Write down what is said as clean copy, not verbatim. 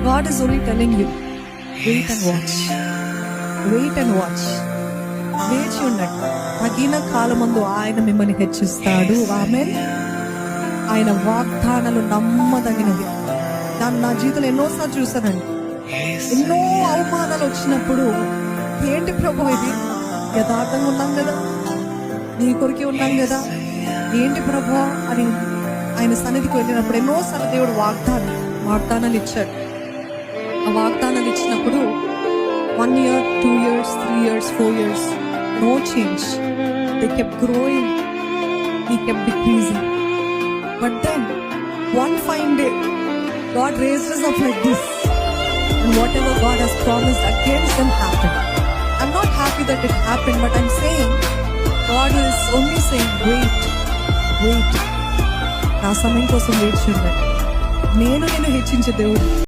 God is only telling you, wait and watch. Wait and watch. వేచి ఉండండి. తగిన కాలమందు ఆయన మిమ్మల్ని హెచ్చిస్తాడు. ఆమేన్. ఆయన వాగ్దానాలు నమ్మదగినవి. దాన్ని నా జీవితంలో ఎన్నోసార్లు చూసానండి. ఎన్నో అవమానాలు వచ్చినప్పుడు, ఏంటి ప్రభు ఇది, యథార్థంగా ఉన్నాం కదా, నీ కొరికే ఉన్నాం కదా, ఏంటి ప్రభు అని ఆయన సన్నిధికి వెళ్ళినప్పుడు ఎన్నోసార్లు దేవుడు వాగ్దానాలు ఇచ్చాడు. ఆ వాగ్దానాలు ఇచ్చినప్పుడు 1 year, 2 years, 3 years, 4 years, no change. They kept growing, he kept decreasing. But then one fine day God raised us up like this, and whatever God has promised against them happened. I'm not happy that it happened, but I'm saying God is only saying wait. నా సమయం కోసం వేచి ఉండండి. నేను హెచ్చించే దేవుడు.